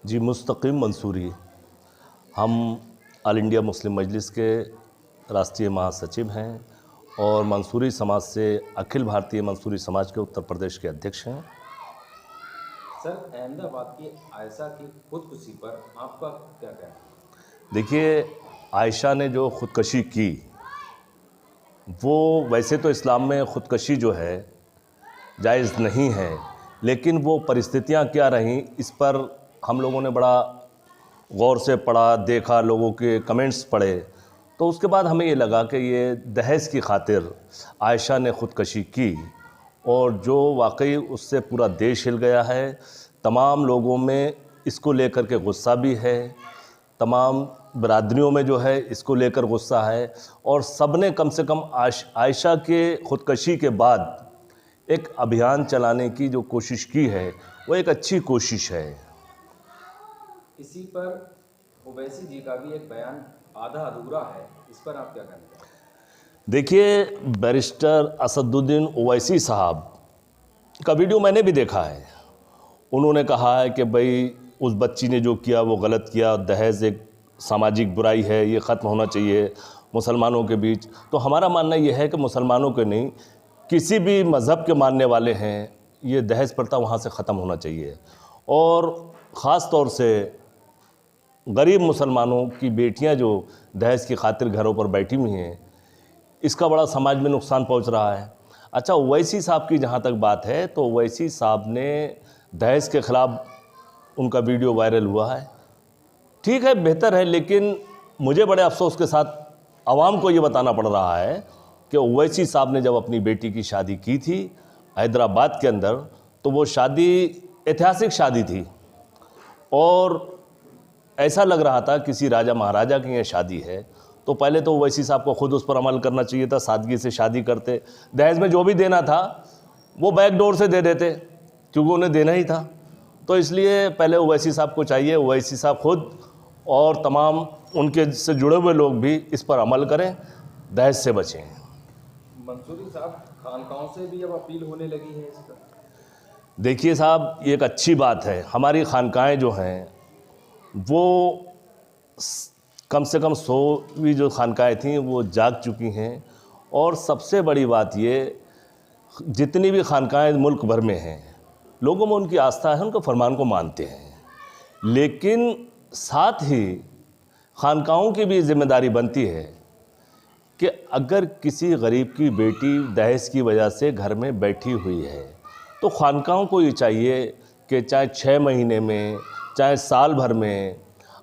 जी, मुस्तकीम मंसूरी। हम all India Muslim मजलिस के राष्ट्रीय महासचिव हैं और मंसूरी समाज से अखिल भारतीय मंसूरी समाज के उत्तर प्रदेश के अध्यक्ष हैं। सर, अहमदाबाद की आयशा की खुदकुशी पर आपका क्या कहना है? देखिए, आयशा ने जो ख़ुदकशी की, वो वैसे तो इस्लाम में ख़ुदकशी जो है जायज़ नहीं है, लेकिन वो परिस्थितियां क्या रहीं इस पर हम लोगों ने बड़ा गौर से पढ़ा, देखा, लोगों के कमेंट्स पढ़े, तो उसके बाद हमें ये लगा कि ये दहेज की खातिर आयशा ने ख़ुदकशी की और जो वाकई उससे पूरा देश हिल गया है। तमाम लोगों में इसको लेकर के गुस्सा भी है, तमाम बरादरियों में जो है इसको लेकर गुस्सा है और सब ने कम से कम आयशा के ख़ुदकशी के बाद एक अभियान चलाने की जो कोशिश की है वो एक अच्छी कोशिश है। इसी पर ओवैसी जी का भी एक बयान आधा अधूरा है, इस पर आप क्या कहना चाहते हैं? देखिए, बैरिस्टर असदुद्दीन ओवैसी साहब का वीडियो मैंने भी देखा है। उन्होंने कहा है कि भाई उस बच्ची ने जो किया वो गलत किया, दहेज एक सामाजिक बुराई है, ये ख़त्म होना चाहिए मुसलमानों के बीच। तो हमारा मानना ये है कि मुसलमानों के नहीं, किसी भी मज़हब के मानने वाले हैं, ये दहेज प्रथा वहाँ से ख़त्म होना चाहिए। और ख़ास तौर से गरीब मुसलमानों की बेटियां जो दहेज की खातिर घरों पर बैठी हुई हैं, इसका बड़ा समाज में नुकसान पहुंच रहा है। अच्छा, ओवैसी साहब की जहां तक बात है, तो ओवैसी साहब ने दहेज के ख़िलाफ़ उनका वीडियो वायरल हुआ है, ठीक है, बेहतर है, लेकिन मुझे बड़े अफसोस के साथ आवाम को ये बताना पड़ रहा है कि ओवैसी साहब ने जब अपनी बेटी की शादी की थी हैदराबाद के अंदर, तो वो शादी ऐतिहासिक शादी थी और ऐसा लग रहा था किसी राजा महाराजा की ये शादी है। तो पहले तो ओवैसी साहब को खुद उस पर अमल करना चाहिए था, सादगी से शादी करते, दहेज में जो भी देना था वो बैक डोर से दे देते, क्योंकि उन्हें देना ही था। तो इसलिए पहले ओवैसी साहब को चाहिए, ओवैसी साहब खुद और तमाम उनके से जुड़े हुए लोग भी इस पर अमल करें, दहेज से बचें। मंसूरी साहब, खानकाहों से भी अब अपील होने लगी है इस पर। देखिए साहब, ये एक अच्छी बात है। हमारी खानकाहें जो हैं वो कम से कम 100वीं जो खानकाहें थीं वो जाग चुकी हैं। और सबसे बड़ी बात ये, जितनी भी खानकाहें मुल्क भर में हैं, लोगों में उनकी आस्था है, उनके फरमान को मानते हैं, लेकिन साथ ही खानकाहों की भी जिम्मेदारी बनती है कि अगर किसी गरीब की बेटी दहेज की वजह से घर में बैठी हुई है, तो खानकाहों को ये चाहिए कि चाहे 6 महीने में, चाहे साल भर में,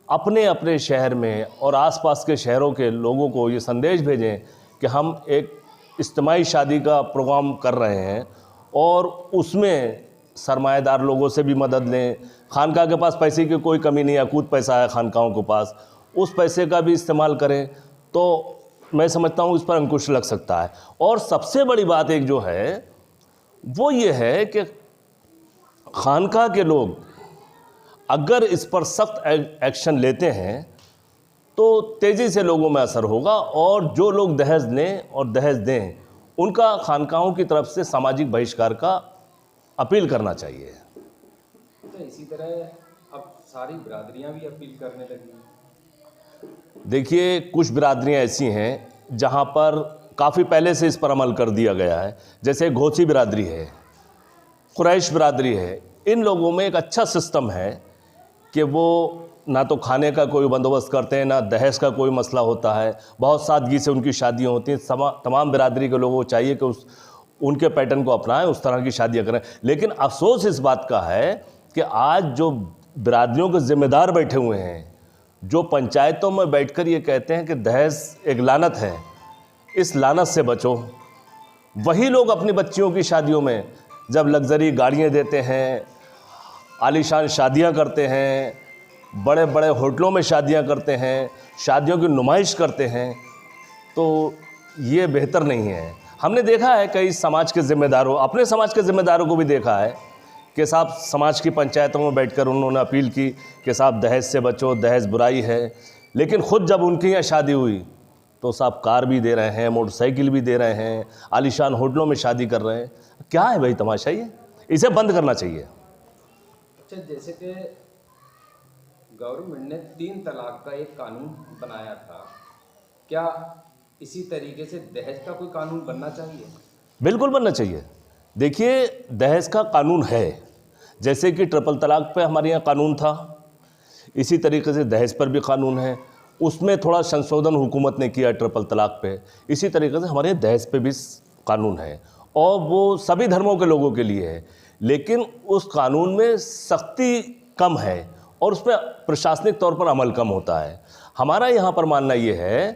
अपने अपने शहर में और आसपास के शहरों के लोगों को ये संदेश भेजें कि हम एक इज्तिमाई शादी का प्रोग्राम कर रहे हैं और उसमें सरमाएदार लोगों से भी मदद लें। खानकाह के पास पैसे की कोई कमी नहीं है, अकूत पैसा है खानकाहों के पास, उस पैसे का भी इस्तेमाल करें, तो मैं समझता हूँ इस पर अंकुश लग सकता है। और सबसे बड़ी बात एक जो है वो ये है कि खानकाह के लोग अगर इस पर सख्त एक्शन लेते हैं तो तेज़ी से लोगों में असर होगा और जो लोग दहेज लें और दहेज दें उनका खानकाहों की तरफ से सामाजिक बहिष्कार का अपील करना चाहिए। तो इसी तरह अब सारी बिरादरियां भी अपील करने लगी हैं। देखिए, कुछ बिरादरियां ऐसी हैं जहां पर काफ़ी पहले से इस पर अमल कर दिया गया है, जैसे घोसी बिरादरी है, कुरैश बिरादरी है। इन लोगों में एक अच्छा सिस्टम है कि वो ना तो खाने का कोई बंदोबस्त करते हैं, ना दहेज का कोई मसला होता है, बहुत सादगी से उनकी शादियाँ होती हैं। तमाम बिरादरी के लोगों को चाहिए कि उनके पैटर्न को अपनाएं, उस तरह की शादियाँ करें। लेकिन अफसोस इस बात का है कि आज जो बिरादरियों के ज़िम्मेदार बैठे हुए हैं, जो पंचायतों में बैठकर ये कहते हैं कि दहेज एक लानत है, इस लानत से बचो, वही लोग अपनी बच्चियों की शादियों में जब लग्जरी गाड़ियाँ देते हैं, आलीशान शादियां करते हैं, बड़े बड़े होटलों में शादियां करते हैं, शादियों की नुमाइश करते हैं, तो ये बेहतर नहीं है। हमने देखा है कई समाज के ज़िम्मेदारों, अपने समाज के ज़िम्मेदारों को भी देखा है कि साहब समाज की पंचायतों में बैठकर उन्होंने अपील की कि साहब दहेज से बचो, दहेज बुराई है, लेकिन ख़ुद जब उनके यहाँ शादी हुई तो साहब कार भी दे रहे हैं, मोटरसाइकिल भी दे रहे हैं, आलीशान होटलों में शादी कर रहे हैं। क्या है भाई तमाशा? ये इसे बंद करना चाहिए। अच्छा, जैसे कि गवर्नमेंट ने 3 तलाक का एक कानून बनाया था, क्या इसी तरीके से दहेज का कोई कानून बनना चाहिए? बिल्कुल बनना चाहिए। देखिए, दहेज का कानून है, जैसे कि ट्रिपल तलाक पे हमारे यहाँ कानून था, इसी तरीके से दहेज पर भी कानून है। उसमें थोड़ा संशोधन हुकूमत ने किया ट्रिपल तलाक पे, इसी तरीके से हमारे यहाँ दहेज पे भी कानून है और वो सभी धर्मों के लोगों के लिए है, लेकिन उस कानून में सख्ती कम है और उस पर प्रशासनिक तौर पर अमल कम होता है। हमारा यहाँ पर मानना ये है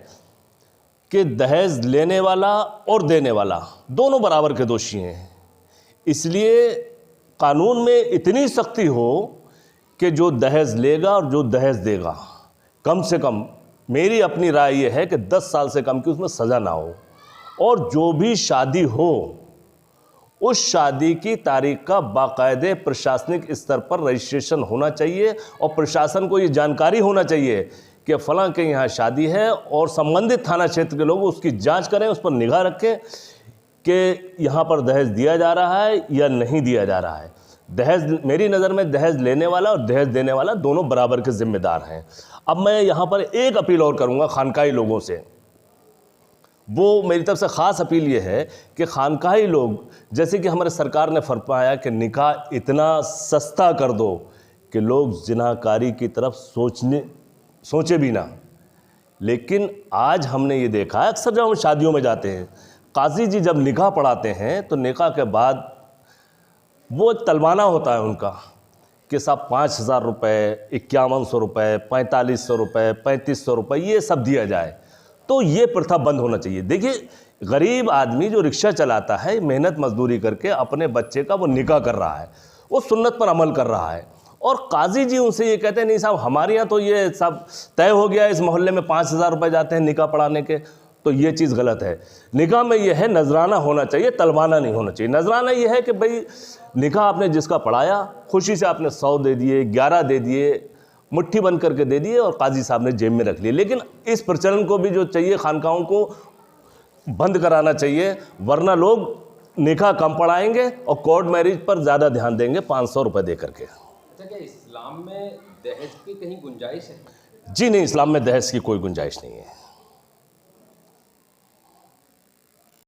कि दहेज लेने वाला और देने वाला दोनों बराबर के दोषी हैं, इसलिए कानून में इतनी सख्ती हो कि जो दहेज लेगा और जो दहेज देगा, कम से कम मेरी अपनी राय ये है कि 10 साल से कम की उसमें सज़ा ना हो, और जो भी शादी हो उस शादी की तारीख का बाकायदे प्रशासनिक स्तर पर रजिस्ट्रेशन होना चाहिए और प्रशासन को ये जानकारी होना चाहिए कि फ़लाँ के यहाँ शादी है, और संबंधित थाना क्षेत्र के लोग उसकी जांच करें, उस पर निगाह रखें कि यहाँ पर दहेज दिया जा रहा है या नहीं दिया जा रहा है। दहेज, मेरी नज़र में दहेज लेने वाला और दहेज देने वाला दोनों बराबर के जिम्मेदार हैं। अब मैं यहाँ पर एक अपील और करूँगा खानकाही लोगों से, वो मेरी तरफ से ख़ास अपील ये है कि खानकाही लोग, जैसे कि हमारे सरकार ने फरमाया कि निकाह इतना सस्ता कर दो कि लोग जिनाकारी की तरफ सोचे भी ना, लेकिन आज हमने ये देखा है, अक्सर जब हम शादियों में जाते हैं, काजी जी जब निकाह पढ़ाते हैं तो निकाह के बाद वो तलवाना होता है उनका कि साहब 5,000 रुपये, 5100 रुपये, 4500 रुपये, 3500 रुपये, ये सब दिया जाए। तो ये प्रथा बंद होना चाहिए। देखिए, गरीब आदमी जो रिक्शा चलाता है, मेहनत मजदूरी करके अपने बच्चे का वो निकाह कर रहा है, वो सुन्नत पर अमल कर रहा है, और काजी जी उनसे ये कहते हैं नहीं साहब हमारे यहाँ तो ये सब तय हो गया, इस मोहल्ले में 5,000 रुपये जाते हैं निकाह पढ़ाने के, तो ये चीज़ गलत है। निकाह में ये है नजराना होना चाहिए, तलवाना नहीं होना चाहिए। नजराना ये है कि भाई निकाह आपने जिसका पढ़ाया, खुशी से आपने 100 दे दिए, 11 दे दिए, मुट्ठी बंद करके दे दिए और काजी साहब ने जेब में रख लिए। लेकिन इस प्रचलन को भी जो चाहिए खानकाहों को बंद कराना चाहिए, वरना लोग निकाह कम पढ़ाएंगे और कोर्ट मैरिज पर ज़्यादा ध्यान देंगे 500 रुपये दे करके। अच्छा, क्या इस्लाम में दहेज की कहीं गुंजाइश है? जी नहीं, इस्लाम में दहेज की कोई गुंजाइश नहीं है।